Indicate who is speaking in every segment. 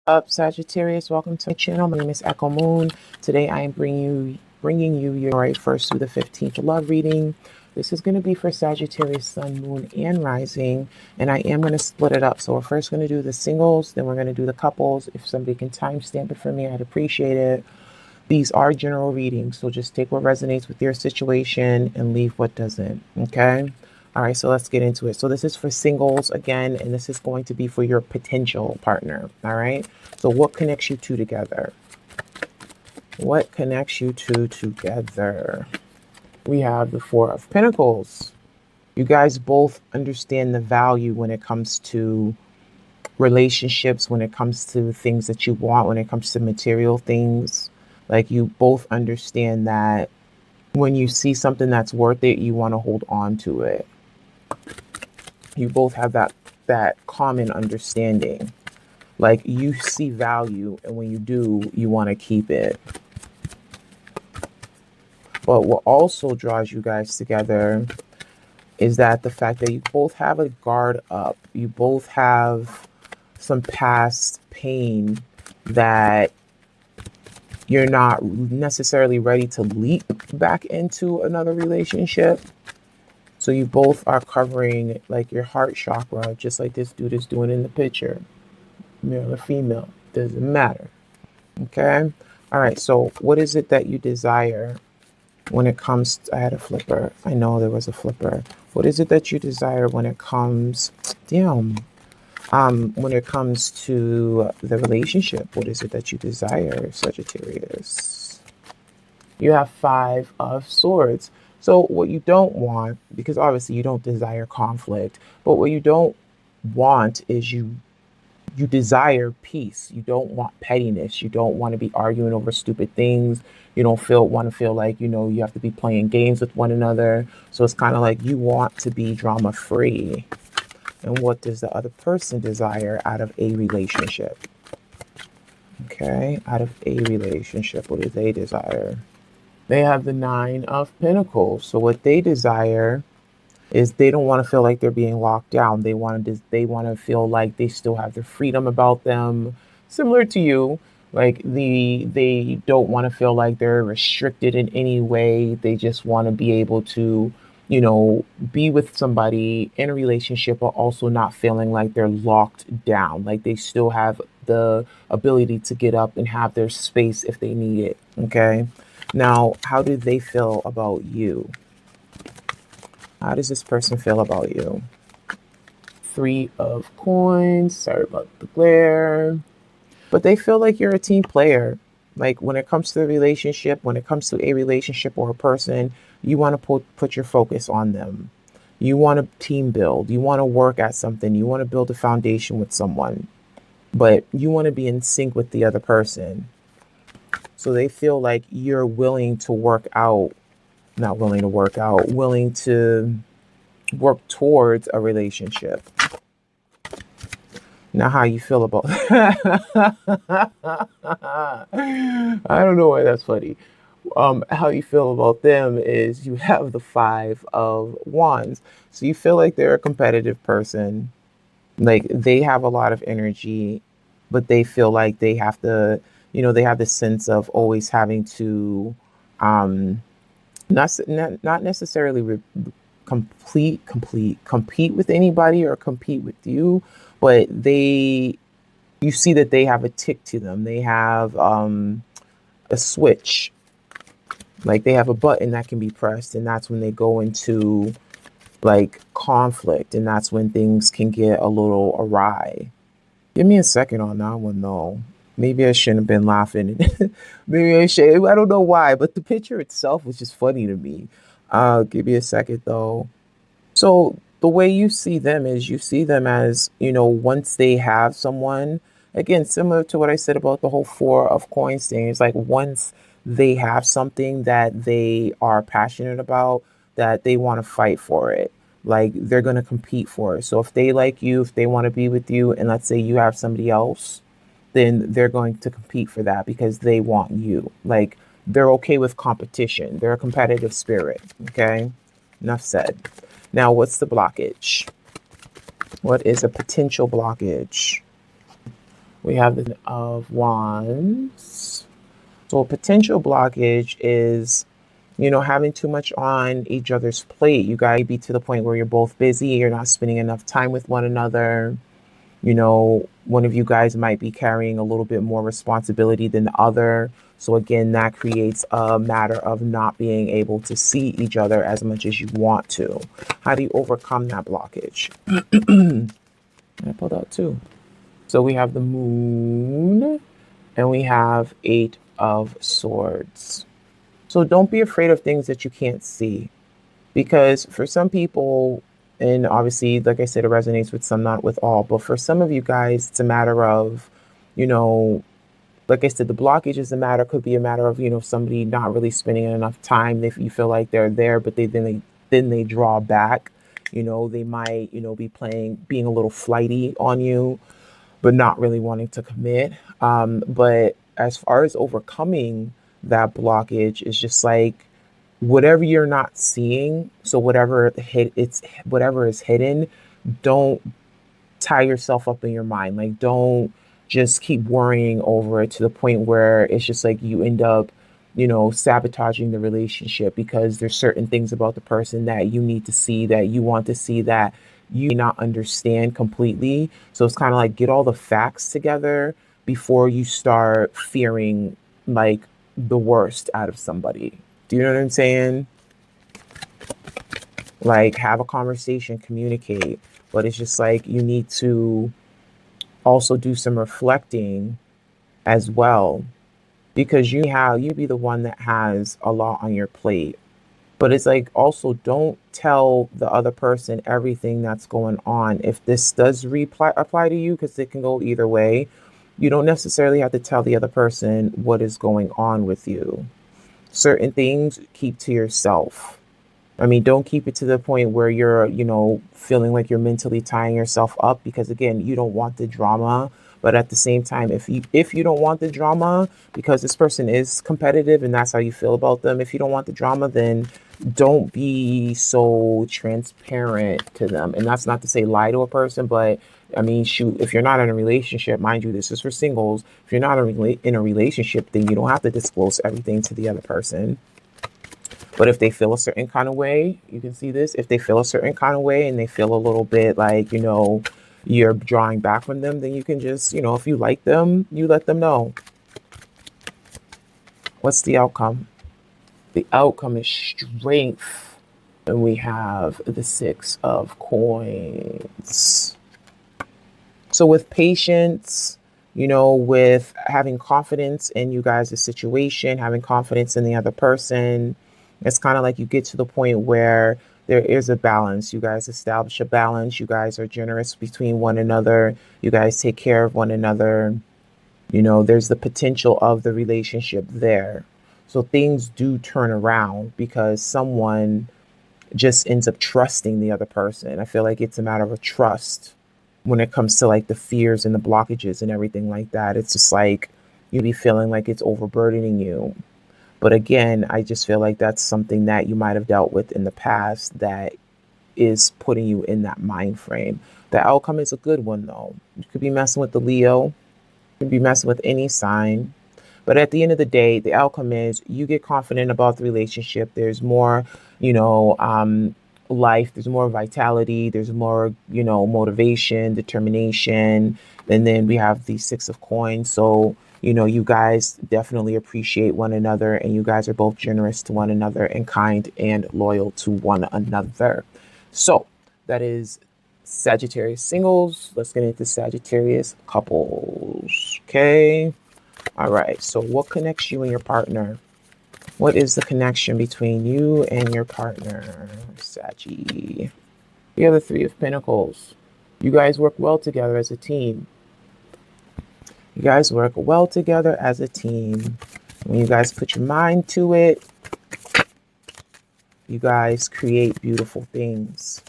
Speaker 1: Up, Sagittarius? Welcome to my channel. My name is Echo Moon. Today I am bringing you your right first through the 15th love reading. This is going to be for Sagittarius, Sun, Moon, and Rising, and I am going to split it up. So we're first going to do the singles, then we're going to do the couples. If somebody can timestamp it for me, I'd appreciate it. These are general readings, so just take what resonates with your situation and leave what doesn't, okay? All right, so let's get into it. So this is for singles again, and this is going to be for your potential partner, all right? So what connects you two together? What connects you two together? We have the Four of Pentacles. You guys both understand the value when it comes to relationships, when it comes to things that you want, when it comes to material things. Like, you both understand that when you see something that's worth it, you want to hold on to it. You both have that common understanding. Like, you see value, and when you do, you want to keep it. But what also draws you guys together is that the fact that you both have a guard up. You both have some past pain that you're not necessarily ready to leap back into another relationship. So you both are covering like your heart chakra, just like this dude is doing in the picture. Male or female, doesn't matter. Okay? All right, so what is it that you desire when it comes to, I had a flipper. I know there was a flipper. What is it that you desire when it comes, when it comes to the relationship? What is it that you desire, Sagittarius? You have Five of Swords. So what you don't want, because obviously you don't desire conflict, but what you don't want is you desire peace. You don't want pettiness. You don't want to be arguing over stupid things. You don't want to feel like, you have to be playing games with one another. So it's kind of like you want to be drama free. And what does the other person desire out of a relationship? Okay, out of a relationship, what do they desire? They have the Nine of Pentacles. So what they desire is they don't want to feel like they're being locked down. They want to feel like they still have their freedom about them, similar to you. Like they don't want to feel like they're restricted in any way. They just want to be able to, be with somebody in a relationship, but also not feeling like they're locked down. Like they still have the ability to get up and have their space if they need it. Okay. Now, how do they feel about you? How does this person feel about you? Three of Coins. Sorry about the glare. But they feel like you're a team player. Like when it comes to the relationship, when it comes to a relationship or a person, you want to put your focus on them. You want to team build. You want to work at something. You want to build a foundation with someone. But you want to be in sync with the other person. So they feel like you're willing to work out, not willing to work out, willing to work towards a relationship. Now, how you feel about I don't know why that's funny. How you feel about them is you have the Five of Wands. So you feel like they're a competitive person. Like they have a lot of energy, but they feel like they have to, they have this sense of always having to, not necessarily compete with anybody or compete with you, but you see that they have a tick to them. They have a switch, like they have a button that can be pressed, and that's when they go into like conflict, and that's when things can get a little awry. Give me a second on that one though. Maybe I shouldn't have been laughing. Maybe I should. I don't know why, but the picture itself was just funny to me. Give me a second though. So the way you see them is you see them as, once they have someone, again, similar to what I said about the whole Four of Coins thing, it's like once they have something that they are passionate about, that they want to fight for it. Like they're going to compete for it. So if they like you, if they want to be with you, and let's say you have somebody else, then they're going to compete for that because they want you. Like they're okay with competition. They're a competitive spirit. Okay. Enough said. Now, what's the blockage? What is a potential blockage? We have the of Wands. So a potential blockage is, having too much on each other's plate. You guys be to the point where you're both busy, you're not spending enough time with one another. One of you guys might be carrying a little bit more responsibility than the other. So again, that creates a matter of not being able to see each other as much as you want to. How do you overcome that blockage? I pulled out two. So we have the Moon and we have Eight of Swords. So don't be afraid of things that you can't see, because for some people, and obviously, like I said, it resonates with some, not with all, but for some of you guys, it's a matter of, you know, like I said, the blockage is could be a matter of, somebody not really spending enough time. If you feel like they're there, but then they draw back. They might, being a little flighty on you, but not really wanting to commit. But as far as overcoming that blockage, is just like whatever you're not seeing. So whatever is hidden, don't tie yourself up in your mind. Like, don't just keep worrying over it to the point where it's just like you end up, sabotaging the relationship, because there's certain things about the person that you need to see, that you want to see, that you may not understand completely. So it's kind of like, get all the facts together before you start fearing like the worst out of somebody. Do you know what I'm saying? Like, have a conversation, communicate, but it's just like you need to also do some reflecting as well, because you be the one that has a lot on your plate. But it's like, also don't tell the other person everything that's going on. If this does apply to you, because it can go either way, you don't necessarily have to tell the other person what is going on with you. Certain things keep to yourself. I mean, don't keep it to the point where you're, feeling like you're mentally tying yourself up, because again, you don't want the drama. But at the same time, if you don't want the drama, because this person is competitive and that's how you feel about them, if you don't want the drama, then don't be so transparent to them. And that's not to say lie to a person, but I mean, shoot, if you're not in a relationship, mind you, this is for singles. If you're not in a relationship, then you don't have to disclose everything to the other person. But if they feel a certain kind of way, you can see this. If they feel a certain kind of way and they feel a little bit like, you're drawing back from them, then you can just, if you like them, you let them know. What's the outcome? The outcome is strength. And we have the Six of Coins. So with patience, with having confidence in you guys' situation, having confidence in the other person, it's kind of like you get to the point where there is a balance. You guys establish a balance. You guys are generous between one another. You guys take care of one another. There's the potential of the relationship there. So things do turn around because someone just ends up trusting the other person. I feel like it's a matter of trust when it comes to like the fears and the blockages and everything like that. It's just like you be feeling like it's overburdening you. But again, I just feel like that's something that you might have dealt with in the past that is putting you in that mind frame. The outcome is a good one, though. You could be messing with the Leo. You could be messing with any sign. But at the end of the day, the outcome is you get confident about the relationship. There's more, life. There's more vitality. There's more, motivation, determination. And then we have the Six of Coins. So, you guys definitely appreciate one another, and you guys are both generous to one another and kind and loyal to one another. So that is Sagittarius singles. Let's get into Sagittarius couples. Okay. All right. So what connects you and your partner? What is the connection between you and your partner, Saggy? You have the Three of Pentacles. You guys work well together as a team. You guys work well together as a team. When you guys put your mind to it, you guys create beautiful things.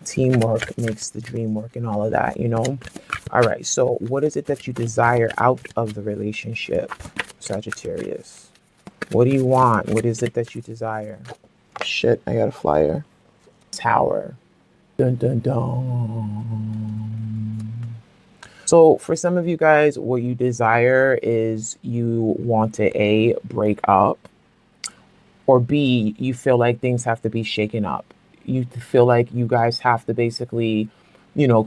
Speaker 1: Teamwork makes the dream work and all of that, All right, so what is it that you desire out of the relationship, Sagittarius? What do you want? What is it that you desire? Shit, I got a flyer. Tower. Dun, dun, dun. So for some of you guys, what you desire is you want to A, break up, or B, you feel like things have to be shaken up. You feel like you guys have to basically,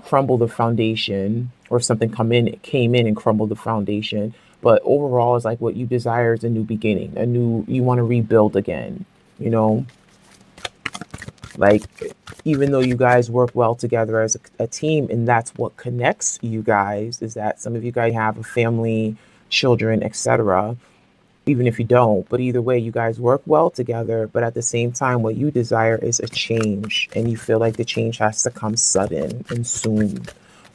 Speaker 1: crumble the foundation, or something came in and crumbled the foundation. But overall, it's like what you desire is a new beginning, you want to rebuild again, you know, like even though you guys work well together as a team, and that's what connects you guys, is that some of you guys have a family, children, etc. Even if you don't, but either way, you guys work well together. But at the same time, what you desire is a change, and you feel like the change has to come sudden and soon.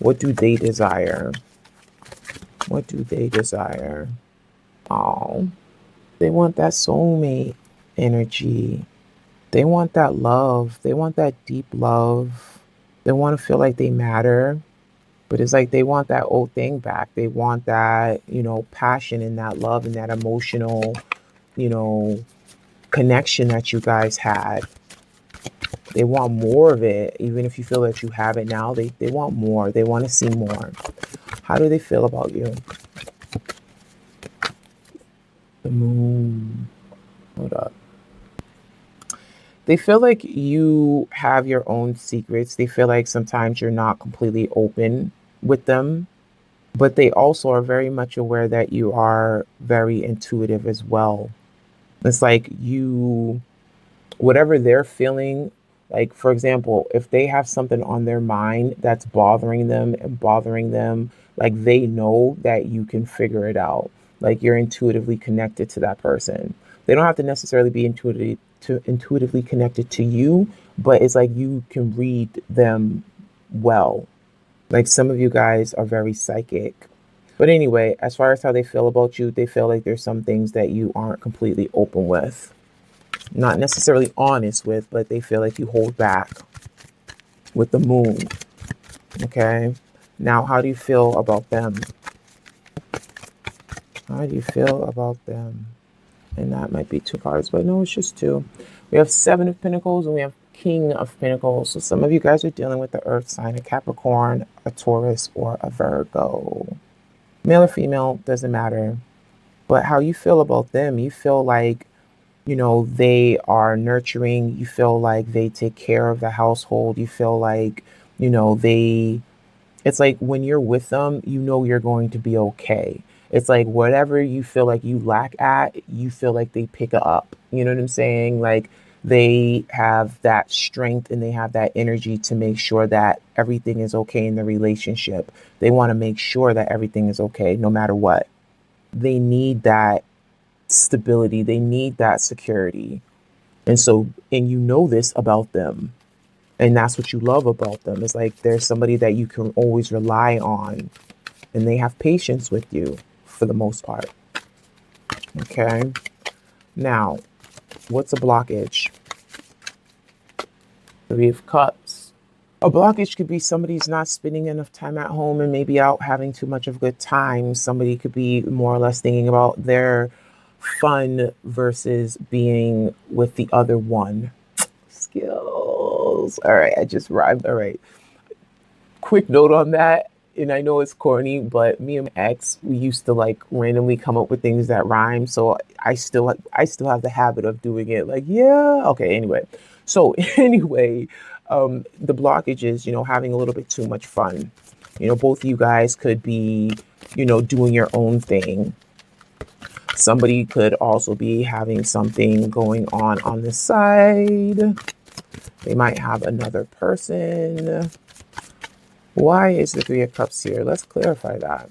Speaker 1: What do they desire? What do they desire? Oh, they want that soulmate energy. They want that love. They want that deep love. They want to feel like they matter. But it's like they want that old thing back. They want that, passion and that love and that emotional, connection that you guys had. They want more of it. Even if you feel that you have it now, they want more. They want to see more. How do they feel about you? The moon. Hold up. They feel like you have your own secrets. They feel like sometimes you're not completely open with them, but they also are very much aware that you are very intuitive as well. It's like whatever they're feeling, like for example, if they have something on their mind that's bothering them, like they know that you can figure it out. Like you're intuitively connected to that person. They don't have to necessarily be intuitively connected to you, but it's like you can read them well. Like some of you guys are very psychic. But anyway, as far as how they feel about you, they feel like there's some things that you aren't completely open with. Not necessarily honest with, but they feel like you hold back with the moon. Okay? Now, how do you feel about them? How do you feel about them? And that might be two cards, but no, it's just two. We have Seven of Pentacles and we have King of Pentacles. So some of you guys are dealing with the earth sign, a Capricorn, a Taurus, or a Virgo. Male or female, doesn't matter. But how you feel about them, you feel like, they are nurturing. You feel like they take care of the household. You feel like, it's like when you're with them, you're going to be okay. It's like whatever you feel like you lack at, you feel like they pick it up. You know what I'm saying? Like they have that strength and they have that energy to make sure that everything is okay in the relationship. They want to make sure that everything is okay no matter what. They need that stability. They need that security. And you know this about them. And that's what you love about them. It's like there's somebody that you can always rely on. And they have patience with you for the most part. Okay. Now, what's a blockage? Three of Cups. A blockage could be somebody's not spending enough time at home and maybe out having too much of a good time. Somebody could be more or less thinking about their fun versus being with the other one. Skills. All right, I just rhymed. All right. Quick note on that. And I know it's corny, but me and my ex, we used to like randomly come up with things that rhyme. So I still have the habit of doing it. Like, yeah. Okay. Anyway. So anyway, the blockage is, having a little bit too much fun. Both of you guys could be, doing your own thing. Somebody could also be having something going on the side. They might have another person. Why is the Three of Cups here? Let's clarify that.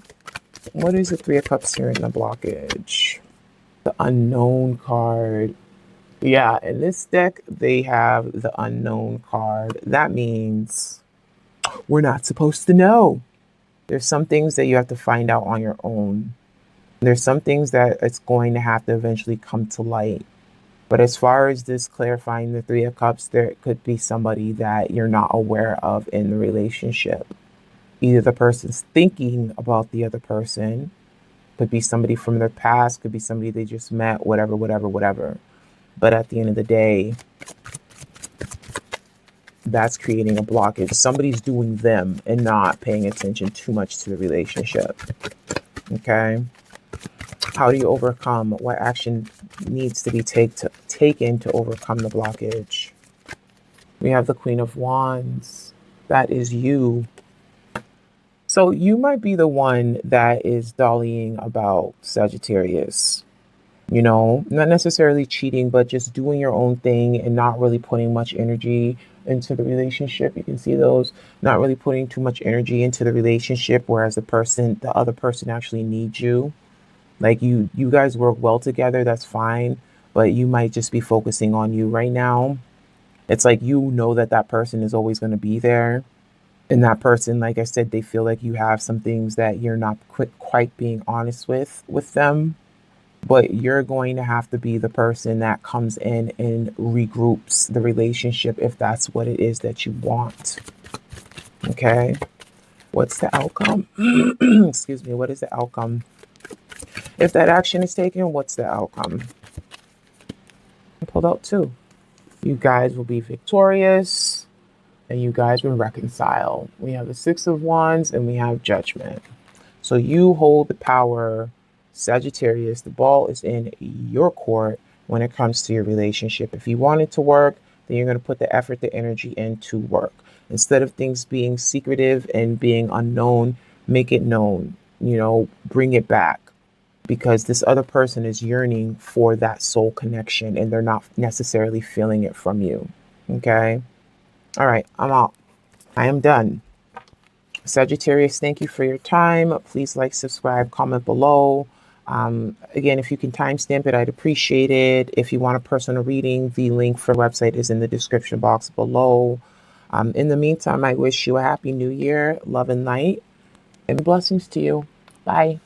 Speaker 1: What is the Three of Cups here in the blockage? The Unknown card. Yeah, in this deck, they have the Unknown card. That means we're not supposed to know. There's some things that you have to find out on your own. There's some things that it's going to have to eventually come to light. But as far as this clarifying the Three of Cups, there could be somebody that you're not aware of in the relationship. Either the person's thinking about the other person, could be somebody from their past, could be somebody they just met, whatever. But at the end of the day, that's creating a blockage. Somebody's doing them and not paying attention too much to the relationship. Okay. How do you overcome? What action needs to be taken to overcome the blockage? We have the Queen of Wands. That is you. So you might be the one that is dollying about Sagittarius. You know, not necessarily cheating, but just doing your own thing and not really putting much energy into the relationship. You can see those, not really putting too much energy into the relationship, whereas the other person actually needs you. Like you guys work well together, that's fine, but you might just be focusing on you right now. It's like you know that that person is always going to be there. And that person, like I said, they feel like you have some things that you're not quite being honest with them. But you're going to have to be the person that comes in and regroups the relationship if that's what it is that you want. Okay. What's the outcome? Excuse me. What is the outcome? If that action is taken, what's the outcome? I pulled out 2. You guys will be victorious and you guys will reconcile. We have the 6 of Wands and we have Judgment. So you hold the power, Sagittarius. The ball is in your court when it comes to your relationship. If you want it to work, then you're going to put the effort, the energy into work. Instead of things being secretive and being unknown, make it known, you know, bring it back. Because this other person is yearning for that soul connection and they're not necessarily feeling it from you. Okay. All right. I'm out. I am done. Sagittarius, thank you for your time. Please like, subscribe, comment below. Again, if you can timestamp it, I'd appreciate it. If you want a personal reading, the link for the website is in the description box below. In the meantime, I wish you a happy new year, love and light, and blessings to you. Bye.